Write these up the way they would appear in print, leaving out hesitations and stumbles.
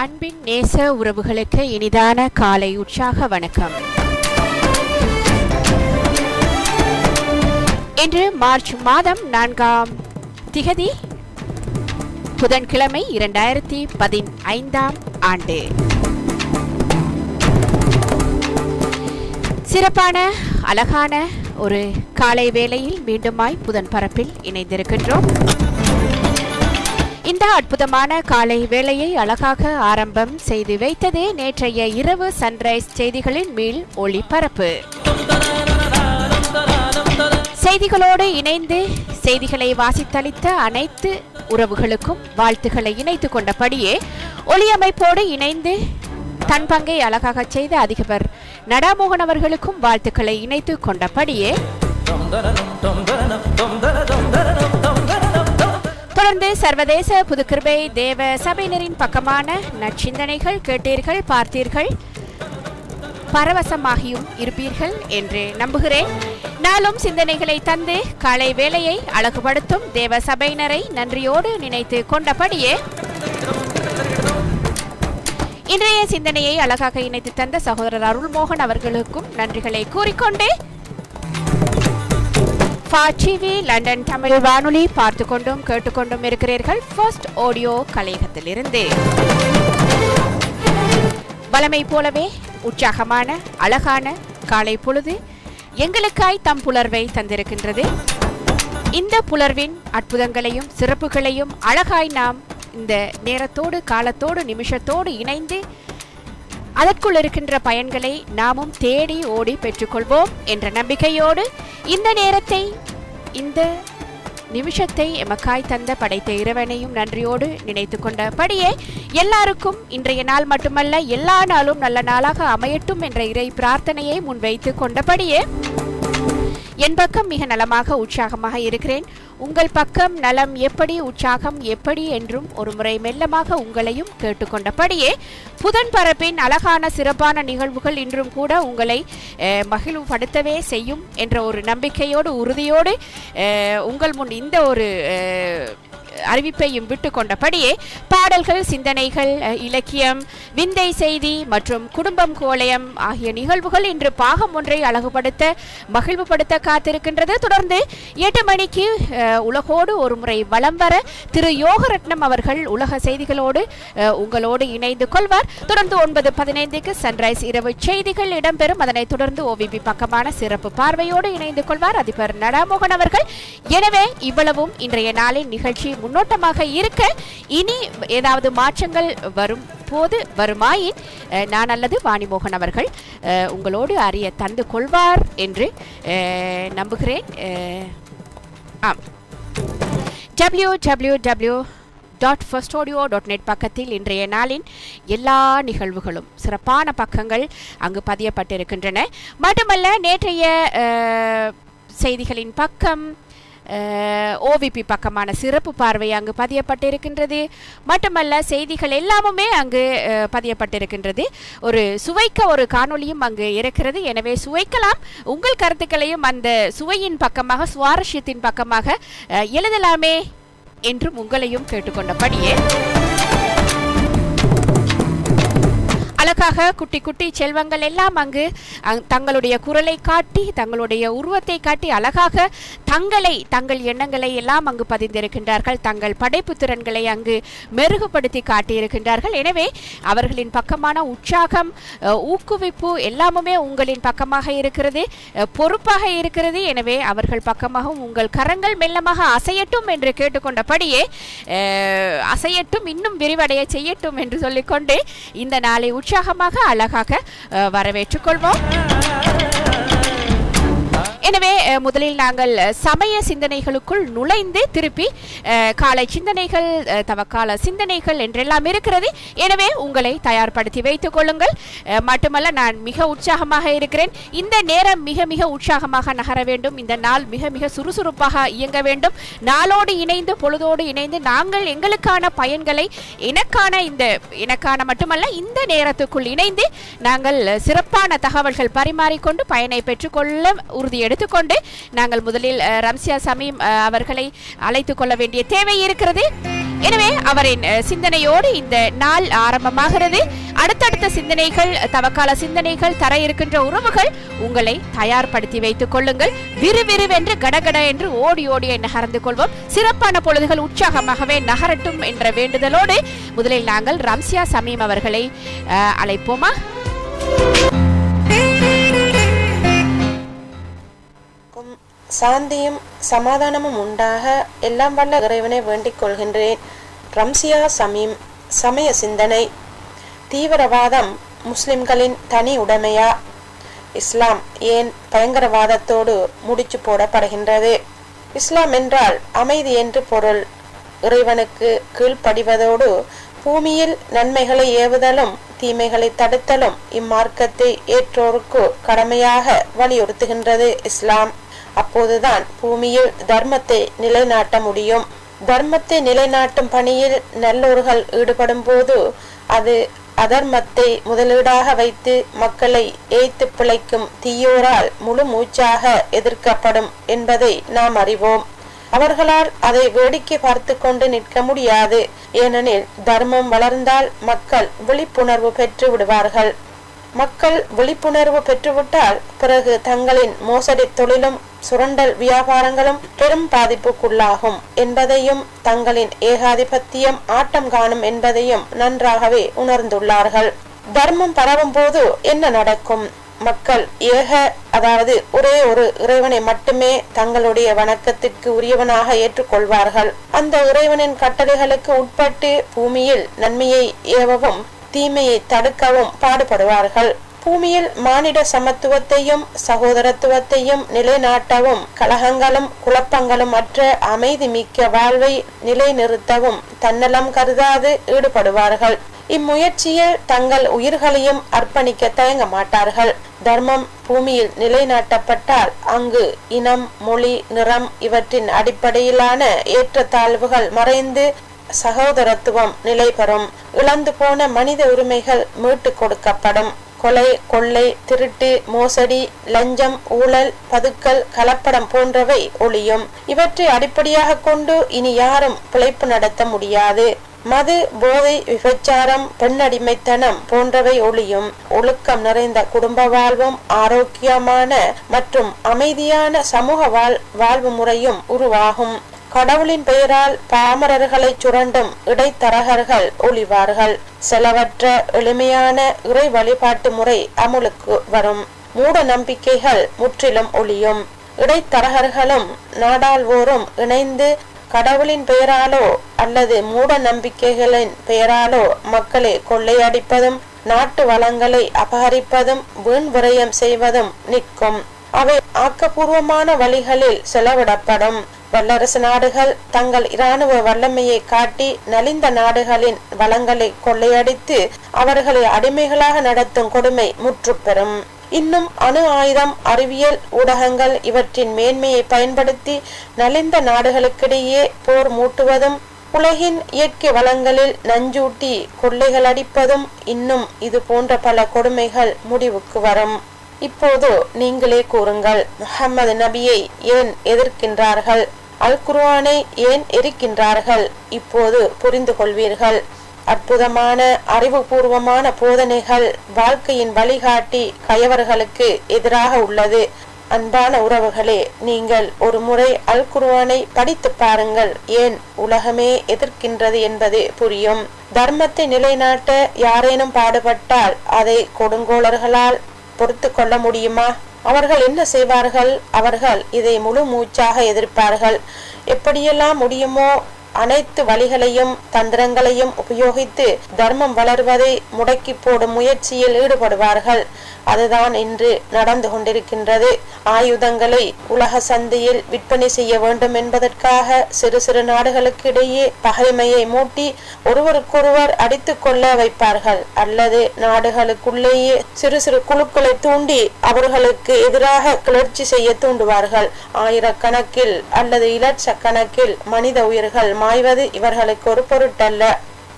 அன்பின் நேச உறவுகளுக்கு இனிதான காலை உற்சாக வணக்கம். இன்று மார்ச் மாதம் 4ஆம் திகதி புதன்கிழமை 2015ஆம் ஆண்டு. சிறப்பான அழகான ஒரு காலை வேளையில் மீண்டுமாய் புதன் பரப்பில் இணைந்திருக்கின்றோம். இந்த அற்புதமான காலை வேளையை அழகாக ஆரம்பம் செய்து வைத்ததே நேற்றைய இரவு சன்ரைஸ் செய்திகளின் மீள் ஒளிபரப்பு. செய்திகளோடு இணைந்து செய்திகளை வாசித்தளித்த அனைத்து உறவுகளுக்கும் வாழ்த்துக்களை இணைத்துக் கொண்டபடியே ஒளியமைப்போடு இணைந்து தன் பங்கை அழகாக செய்த அதிபர் நடாமோகன் அவர்களுக்கும் வாழ்த்துக்களை இணைத்துக் கொண்டபடியே தொடர்ந்து சர்வதேச புதுக்கிருபை தேவ சபையினரின் பக்கமான நற்சிந்தனைகள் கேட்டீர்கள், பார்த்தீர்கள், பரவசமாகியும் இருப்பீர்கள் என்று நம்புகிறேன். நாளும் சிந்தனைகளை தந்து காலை வேளையை அழகுபடுத்தும் தேவ சபையினரை நன்றியோடு நினைத்து கொண்டபடியே இன்றைய சிந்தனையை அழகாக இணைத்து தந்த சகோதரர் அருள்மோகன் அவர்களுக்கும் நன்றிகளை கூறிக்கொண்டு டிவி லண்டன் தமிழ் வானொலி பார்த்து கொண்டும் கேட்டுக்கொண்டும் இருக்கிறீர்கள். ஃபர்ஸ்ட் ஆடியோ கலையகத்திலிருந்து வளமை போலவே உற்சாகமான அழகான காலை பொழுது எங்களுக்காய் தம் புலர்வை தந்திருக்கின்றது. இந்த புலர்வின் அற்புதங்களையும் சிறப்புகளையும் அழகாய் நாம் இந்த நேரத்தோடு காலத்தோடு நிமிஷத்தோடு இணைந்து அதற்குள் இருக்கின்ற பயன்களை நாமும் தேடி ஓடி பெற்றுக்கொள்வோம் என்ற நம்பிக்கையோடு இந்த நேரத்தை இந்த நிமிஷத்தை எமக்காய் தந்த படைத்த இறைவனையும் நன்றியோடு நினைத்து கொண்டபடியே எல்லாருக்கும் இன்றைய நாள் மட்டுமல்ல எல்லா நாளும் நல்ல நாளாக அமையட்டும் என்ற இறை பிரார்த்தனையை முன்வைத்து கொண்டபடியே என் பக்கம் மிக நலமாக உற்சாகமாக இருக்கிறேன். உங்கள் பக்கம் நலம் எப்படி, உற்சாகம் எப்படி என்றும் ஒரு முறை மெல்லமாக உங்களையும் கேட்டுக்கொண்டபடியே புதன் பரப்பின் அழகான சிறப்பான நிகழ்வுகள் இன்றும் கூட உங்களை மகிழ்வுபடுத்தவே செய்யும் என்ற ஒரு நம்பிக்கையோடு உறுதியோடு உங்கள் முன் இந்த ஒரு அறிவிப்பையும் விட்டு கொண்டபடியே பாடல்கள், சிந்தனைகள், இலக்கியம், விந்தை செய்தி மற்றும் குடும்பம் கோலயம் ஆகிய நிகழ்வுகள் இன்று பாகம் ஒன்றை அழகுபடுத்த மகிழ்வுபடுத்த காத்திருக்கின்றது. தொடர்ந்து 8 மணிக்கு உலகோடு ஒரு முறை வலம் வர திரு யோகரட்னம் அவர்கள் உலக செய்திகளோடு உங்களோடு இணைந்து கொள்வார். தொடர்ந்து 9:15க்கு சன்ரைஸ் இரவு செய்திகள் இடம்பெறும். அதனைத் தொடர்ந்து ஓவிபி பக்கமான சிறப்பு பார்வையோடு இணைந்து கொள்வார் அதிபர் நடாமோகன் அவர்கள். எனவே இவ்வளவும் இன்றைய நாளின் நிகழ்ச்சி முன்னோட்டமாக இருக்க, இனி ஏதாவது மாற்றங்கள் வரும் போது வருமாயின் நான் அல்லது வாணிமோகன் அவர்கள் உங்களோடு அறிய தந்து கொள்வார் என்று நம்புகிறேன். ஆம், www.firstaudio.net பக்கத்தில் இன்றைய நாளின் எல்லா நிகழ்வுகளும் சிறப்பான பக்கங்கள் அங்கு பதியப்பட்டிருக்கின்றன. மட்டுமல்ல, நேற்றைய செய்திகளின் பக்கம் ஓவிபி பக்கமான சிறப்பு பார்வை அங்கு பதியப்பட்டிருக்கின்றது. மட்டுமல்ல, செய்திகள் எல்லாமுமே அங்கு பதியப்பட்டிருக்கின்றது. ஒரு சுவைக்க ஒரு காணொலியும் அங்கு இருக்கிறது. எனவே சுவைக்கலாம். உங்கள் கருத்துக்களையும் அந்த சுவையின் பக்கமாக, சுவாரஸ்யத்தின் பக்கமாக எழுதலாமே என்றும் உங்களையும் கேட்டுக்கொண்டபடியே அழகாக குட்டி குட்டி செல்வங்கள் எல்லாம் அங்கு தங்களுடைய குரலை காட்டி, தங்களுடைய உருவத்தை காட்டி அழகாக தங்கள் எண்ணங்களை எல்லாம் அங்கு பதிந்திருக்கின்றார்கள். தங்கள் படைப்பு திறன்களை அங்கு மெருகுபடுத்தி காட்டியிருக்கின்றார்கள். எனவே அவர்களின் பக்கமான உற்சாகம், ஊக்குவிப்பு எல்லாமுமே உங்களின் பக்கமாக இருக்கிறது, பொறுப்பாக இருக்கிறது. எனவே அவர்கள் பக்கமாகவும் உங்கள் கரங்கள் மெல்லமாக அசையட்டும் என்று கேட்டுக்கொண்டபடியே அசையட்டும், இன்னும் விரிவடைய செய்யட்டும் என்று சொல்லிக்கொண்டு இந்த நாளை உற்சாகமாக அழகாக வரவேற்றுக் கொள்வோம். எனவே முதலில் நாங்கள் சமய சிந்தனைகளுக்குள் நுழைந்து திருப்பி காலை சிந்தனைகள், தவக்கால சிந்தனைகள் என்றெல்லாம் இருக்கிறது. எனவே உங்களை தயார்படுத்தி வைத்துக் கொள்ளுங்கள். மட்டுமல்ல, நான் மிக உற்சாகமாக இருக்கிறேன். இந்த நேரம் மிக மிக உற்சாகமாக நகர வேண்டும். இந்த நாள் மிக மிக சுறுசுறுப்பாக இயங்க வேண்டும். நாளோடு இணைந்து, பொழுதோடு இணைந்து நாங்கள் எங்களுக்கான பயன்களை எனக்கான மட்டுமல்ல இந்த நேரத்துக்குள் இணைந்து நாங்கள் சிறப்பான தகவல்கள் பரிமாறிக்கொண்டு பயனை பெற்றுக்கொள்ள உறுதி எடுத்துக்கொண்டு நாங்கள் முதலில் ரம்சியா சமீம் அவர்களை அழைத்துக் கொள்ள வேண்டிய தேவை இருக்கிறது. எனவே அவரின் சிந்தனையோடு இந்த நாள் ஆரம்பமாகிறது. அடுத்தடுத்த சிந்தனைகள், தவக்கால சிந்தனைகள் தர இருக்கின்ற உறவுகள் உங்களை தயார்படுத்தி வைத்துக் கொள்ளுங்கள். விறுவிறுவென்று கடகட என்று ஓடி ஓடி நகர்ந்து கொள்வோம். சிறப்பான பொழுதுகள் உற்சாகமாகவே நகரட்டும் என்ற வேண்டுதலோடு முதலில் நாங்கள் ரம்சியா சமீம் அவர்களை அழைப்போமா? சாந்தியும் சமாதானமும் உண்டாக எல்லாம் வல்ல இறைவனை வேண்டிக் கொள்கின்றேன். ரம்சியா சமீம். சமய சிந்தனை. தீவிரவாதம் முஸ்லிம்களின் தனி உடைமையா? இஸ்லாம் ஏன் பயங்கரவாதத்தோடு முடிச்சு போடப்படுகின்றது? இஸ்லாம் என்றால் அமைதி என்று பொருள். இறைவனுக்கு கீழ்ப்படிவதோடு பூமியில் நன்மைகளை ஏவுதலும் தீமைகளை தடுத்தலும் இம்மார்க்கத்தை ஏற்றோருக்கு கடமையாக வலியுறுத்துகின்றது இஸ்லாம். அப்போதுதான் பூமியில் தர்மத்தை நிலைநாட்ட முடியும். தர்மத்தை நிலைநாட்டும் பணியில் நல்லோர்கள் ஈடுபடும் போது அது அதர்மத்தை முதலீடாக வைத்து மக்களை ஏய்த்து பிழைக்கும் தீயோரால் முழு மூச்சாக எதிர்க்கப்படும் என்பதை நாம் அறிவோம். அவர்களால் அதை வேடிக்கை பார்த்து கொண்டு நிற்க முடியாது. ஏனெனில் தர்மம் வளர்ந்தால் மக்கள் விழிப்புணர்வு பெற்று விடுவார்கள். மக்கள் விழிப்புணர்வு பெற்றுவிட்டால் பிறகு தங்களின் மோசடி தொழிலும் சுரண்டல் வியாபாரங்களும் பெரும் பாதிப்புக்குள்ளாகும் என்பதையும் தங்களின் ஏகாதிபத்தியம் ஆட்டம் காணும் என்பதையும் நன்றாகவே உணர்ந்துள்ளார்கள். தர்மம் பரவும் போது என்ன நடக்கும்? மக்கள் அதாவது ஒரே ஒரு இறைவனை மட்டுமே தங்களுடைய வணக்கத்திற்கு உரியவனாக ஏற்றுக்கொள்வார்கள். அந்த இறைவனின் கட்டளைகளுக்கு உட்பட்டு பூமியில் நன்மையை ஏவவும் தீமையை தடுக்கவும் பாடுபடுவார்கள். பூமியில் மானிட சமத்துவத்தையும் சகோதரத்துவத்தையும் நிலைநாட்டவும் கலகங்களும் குழப்பங்களும் அற்ற அமைதி மிக்க வாழ்வை நிலைநிறுத்தவும் தன்னலம் கருதாது ஈடுபடுவார்கள். இம்முயற்சியில் தங்கள் உயிர்களையும் அர்ப்பணிக்க தயங்க மாட்டார்கள். தர்மம் பூமியில் நிலைநாட்டப்பட்டால் அங்கு இனம், மொழி, நிறம் இவற்றின் அடிப்படையிலான ஏற்றத்தாழ்வுகள் மறைந்து சகோதரத்துவம் நிலை பெறும். இழந்து போன மனித உரிமைகள் மீட்டு கொடுக்கப்படும். கொலை, கொள்ளை, திருட்டு, மோசடி, லஞ்சம், ஊழல், பதுக்கல், கலப்படம் போன்றவை ஒழியும். இவற்றை அடிப்படையாக கொண்டு இனி யாரும் பிழைப்பு நடத்த முடியாது. மது, போதை, விபச்சாரம், பெண்ணடிமைத்தனம் போன்றவை ஒழியும். ஒழுக்கம் நிறைந்த குடும்ப வாழ்வும் ஆரோக்கியமான மற்றும் அமைதியான சமூக வாழ்வு முறையும் உருவாகும். கடவுளின் பெயரால் பாமரர்களை சுரண்டும் இடைத்தரகர்கள் ஒளிவார்கள். செலவற்ற எளிமையான இறை வழிபாட்டு முறை அமுலுக்கு வரும். மூட நம்பிக்கைகள் முற்றிலும் ஒளியும். இடைத்தரகர்களும் நாடாள்வோரும் இணைந்து கடவுளின் பெயராலோ அல்லது மூட நம்பிக்கைகளின் பெயராலோ மக்களை கொள்ளையடிப்பதும் நாட்டு வளங்களை அபகரிப்பதும் வீண் விரயம் செய்வதும் நிற்கும். அவை ஆக்கப்பூர்வமான வழிகளில் செலவிடப்படும். வல்லரசு நாடுகள் தங்கள் இராணுவ வல்லமையை காட்டி நலிந்த நாடுகளின் வளங்களை கொள்ளையடித்து அவர்களை அடிமைகளாக நடத்தும் கொடுமை முற்றுப்பெறும். இன்னும் அணு ஆயுதம், அறிவியல், ஊடகங்கள் இவற்றின் மேன்மையை பயன்படுத்தி நலிந்த நாடுகளுக்கிடையே போர் மூட்டுவதும் உலகின் இயற்கை வளங்களில் நஞ்சூட்டி கொள்ளைகள் அடிப்பதும் இன்னும் இது போன்ற பல கொடுமைகள் முடிவுக்கு வரும். இப்போது நீங்களே கூறுங்கள், முஹம்மது நபியை ஏன் எதிர்க்கின்றார்கள்? அல் குர்ஆனை ஏன் எரிக்கின்றார்கள்? இப்போது புரிந்து கொள்வீர்கள். அற்புதமான அறிவுபூர்வமான போதனைகள் வாழ்க்கையின் வழிகாட்டி கயவர்களுக்கு எதிராக உள்ளது. அன்பான உறவுகளே, நீங்கள் ஒரு முறை அல் குர்ஆனை படித்து பாருங்கள். ஏன் உலகமே எதிர்க்கின்றது என்பது புரியும். தர்மத்தை நிலைநாட்ட யாரேனும் பாடுபட்டால் அதை கொடுங்கோளர்களால் பொறுத்து கொள்ள முடியுமா? அவர்கள் என்ன செய்வார்கள்? அவர்கள் இதை முழு மூச்சாக எதிர்ப்பார்கள். எப்படியெல்லாம் முடியுமோ அனைத்து வழிகளையும் தந்திரங்களையும் உபயோகித்து தர்மம் வளர்வதை முடக்கி போடும் முயற்சியில் ஈடுபடுவார்கள். அதுதான் இன்று நடந்து கொண்டிருக்கின்றது. ஆயுதங்களை உலக சந்தையில் விற்பனை செய்ய வேண்டும் என்பதற்காக சிறு சிறு நாடுகளுக்கு இடையே பகைமையை மூட்டி ஒருவருக்கொருவர் அடித்து கொள்ள வைப்பார்கள். அல்லது நாடுகளுக்குள்ளேயே சிறு சிறு குழுக்களை தூண்டி அவர்களுக்கு எதிராக கிளர்ச்சி செய்ய தூண்டுவார்கள். ஆயிரக்கணக்கில் அல்லது இலட்சக்கணக்கில் மனித உயிர்கள் மாய்வது இவர்களுக்கு ஒரு பொருட்டல்ல.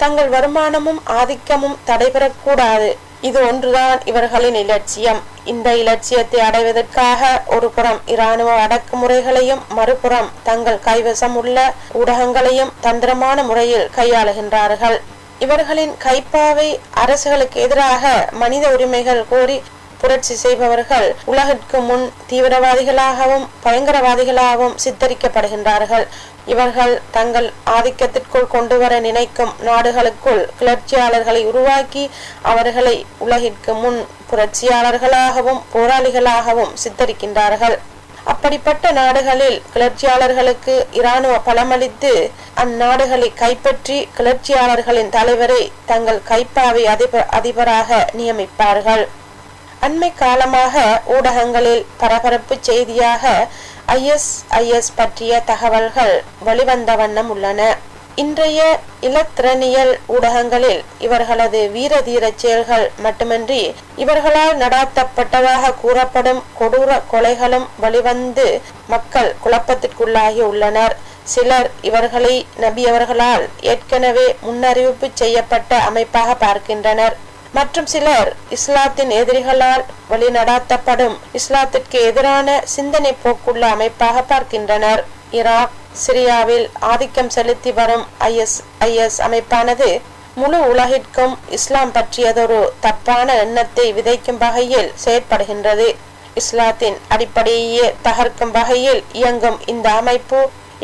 தங்கள் வருமானமும் ஆதிக்கமும் தடைபெறக்கூடாது. இது ஒன்றுதான் இவர்களின் இலட்சியம். இந்த இலட்சியத்தை அடைவதற்காக ஒரு புறம் இராணுவ அடக்குமுறைகளையும் மறுபுறம் தங்கள் கைவசம் உள்ள ஊடகங்களையும் தந்திரமான முறையில் கையாளுகின்றார்கள். இவர்களின் கைப்பாவை அரசுகளுக்கு எதிராக மனித உரிமைகள் கோரி புரட்சி செய்பவர்கள் உலகிற்கு முன் தீவிரவாதிகளாகவும் பயங்கரவாதிகளாகவும் சித்தரிக்கப்படுகின்றார்கள். இவர்கள் தங்கள் ஆதிக்கத்திற்குள் கொண்டு வர நினைக்கும் நாடுகளுக்குள் கிளர்ச்சியாளர்களை உருவாக்கி அவர்களை உலகிற்கு முன் புரட்சியாளர்களாகவும் போராளிகளாகவும் சித்தரிக்கின்றார்கள். அப்படிப்பட்ட நாடுகளில் கிளர்ச்சியாளர்களுக்கு இராணுவ பலமளித்து அந்நாடுகளை கைப்பற்றி கிளர்ச்சியாளர்களின் தலைவரை தங்கள் கைப்பாவை அதிபராக நியமிப்பார்கள். அண்மை காலமாக ஊடகங்களில் பரபரப்பு செய்தியாக ISIS பற்றிய தகவல்கள் வெளிவந்த வண்ணம் உள்ளன. இன்றைய இலத்திரனியல் ஊடகங்களில் இவர்களது வீரதீர செயல்கள் மட்டுமின்றி இவர்களால் நடாத்தப்பட்டதாக கூறப்படும் கொடூர கொலைகளும் வெளிவந்து மக்கள் குழப்பத்திற்குள்ளாகி உள்ளனர். சிலர் இவர்களை நபி அவர்களால் ஏற்கனவே முன்னறிவிப்பு செய்யப்பட்ட அமைப்பாக பார்க்கின்றனர். மற்றும் சிலர் இஸ்லாத்தின் எதிரிகளால் வழிநடாத்தப்படும் இஸ்லாத்திற்கு எதிரான சிந்தனை போக்குள்ள அமைப்பாக பார்க்கின்றனர். ஈராக், சிரியாவில் ஆதிக்கம் செலுத்தி வரும் ISIS அமைப்பானது முழு உலகிற்கும் இஸ்லாம் பற்றியதொரு தப்பான எண்ணத்தை விதைக்கும் வகையில் செயற்படுகின்றது. இஸ்லாத்தின் அடிப்படையே தகர்க்கும் வகையில் இயங்கும் இந்த அமைப்பு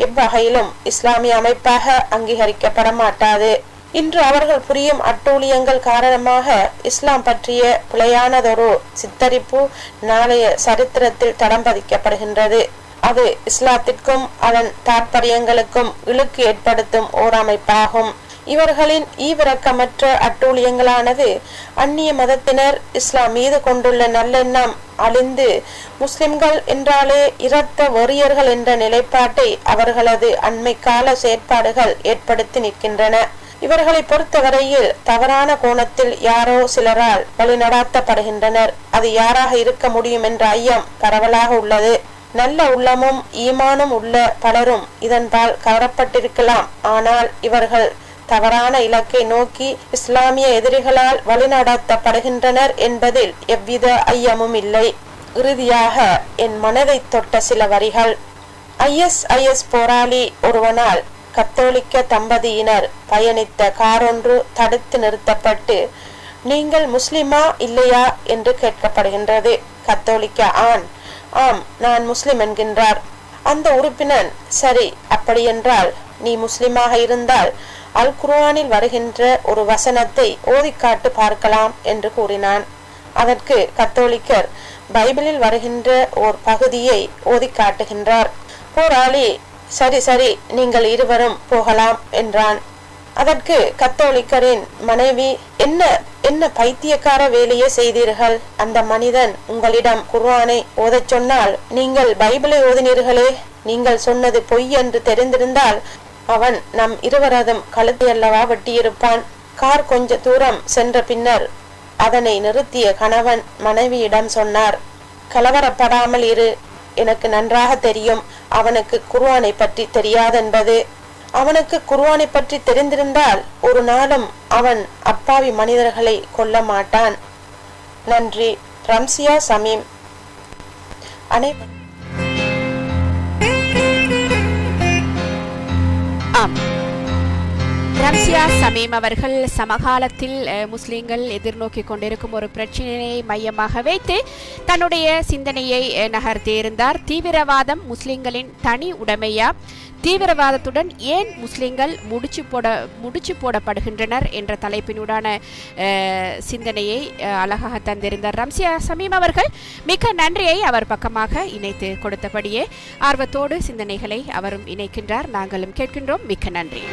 எவ்வகையிலும் இஸ்லாமிய அமைப்பாக அங்கீகரிக்கப்பட மாட்டாது. இன்று அவர்கள் புரியும் அட்டூழியங்கள் காரணமாக இஸ்லாம் பற்றிய பிழையானதொரு சித்தரிப்பு நாளைய சரித்திரத்தில் தடம் பதிக்கப்படுகின்றது. அது இஸ்லாத்திற்கும் அதன் தாற்பயங்களுக்கும் இழுக்கு ஏற்படுத்தும் ஓர் அமைப்பாகும். இவர்களின் ஈவிரக்கமற்ற அட்டூழியங்களானது அந்நிய மதத்தினர் இஸ்லாம் மீது கொண்டுள்ள நல்லெண்ணம் அழிந்து முஸ்லிம்கள் என்றாலே இரத்த வெறியர்கள் என்ற நிலைப்பாட்டை அவர்களது அண்மை கால செயற்பாடுகள் ஏற்படுத்தி நிற்கின்றன. இவர்களை பொறுத்தவரையில் தவறான கோணத்தில் யாரோ சிலரால் வழிநடாத்தப்படுகின்றனர். அது யாராக இருக்க முடியும் என்ற ஐயம் பரவலாக உள்ளது. நல்ல உள்ளமும் ஈமானும் உள்ள பலரும் இதன்பால் கவரப்பட்டிருக்கலாம். ஆனால் இவர்கள் தவறான இலக்கை நோக்கி இஸ்லாமிய எதிரிகளால் வழிநடாத்தப்படுகின்றனர் என்பதில் எவ்வித ஐயமும் இல்லை. இறுதியாக என் மனதை தொட்ட சில வரிகள். ISIS போராளி ஒருவனால் கத்தோலிக்க தம்பதியினர் பயணித்த காரொன்று தடுத்து நிறுத்தப்பட்டு நீங்கள் முஸ்லிமா இல்லையா என்று கேட்கப்படுகின்றது. கத்தோலிக்க ஆண் ஆம் நான் முஸ்லிம் என்கின்றார். அந்த உறுப்பினர் சரி அப்படியென்றால் நீ முஸ்லிமாக இருந்தால் அல் குர்ஆனில் வருகின்ற ஒரு வசனத்தை ஓதிக்காட்டு பார்க்கலாம் என்று கூறினான். அதற்கு கத்தோலிக்கர் பைபிளில் வருகின்ற ஓர் பகுதியை ஓதி காட்டுகின்றார். போராளி சரி சரி நீங்கள் இருவரும் போகலாம் என்றான். அதற்கு கத்தோலிக்கரின் மனைவி என்ன என்ன பைத்தியக்கார வேலையை செய்தீர்கள்? அந்த மனிதன் உங்களிடம் குர்ஆனை ஓதச் சொன்னால் நீங்கள் பைபிளை ஓதினீர்களே. நீங்கள் சொன்னது பொய் என்று தெரிந்திருந்தால் அவன் நம் இருவரதும் கழுத்தை அல்லவா வெட்டியிருப்பான். கார் கொஞ்ச தூரம் சென்ற பின்னர் அதனை நிறுத்திய கணவன் மனைவியிடம் சொன்னார், கலவரப்படாமல் இரு. எனக்கு நன்றாக தெரியும் அவனுக்கு குர்ஆனை பற்றி தெரியாதென்பது. அவனுக்கு குர்ஆனை பற்றி தெரிந்திருந்தால் ஒரு நாளும் அவன் அப்பாவி மனிதர்களை கொல்ல மாட்டான். நன்றி. ரம்சியா சமீம். ரம்சியா சமீம் அவர்கள் சமகாலத்தில் முஸ்லிம்கள் எதிர்நோக்கி கொண்டிருக்கும் ஒரு பிரச்சனையை மையமாக வைத்து தன்னுடைய சிந்தனையை நகர்த்தியிருந்தார். தீவிரவாதம் முஸ்லிம்களின் தனி உடைமையா? தீவிரவாதத்துடன் ஏன் முஸ்லிம்கள் முடிச்சு போடப்படுகின்றனர் என்ற தலைப்பினுடான சிந்தனையை அழகாக தந்திருந்தார் ரம்சியா சமீம் அவர்கள். மிக்க நன்றியை அவர் பக்கமாக இணைத்து கொடுத்தபடியே ஆர்வத்தோடு சிந்தனைகளை அவரும் இணைக்கின்றார், நாங்களும் கேட்கின்றோம். மிக்க நன்றி.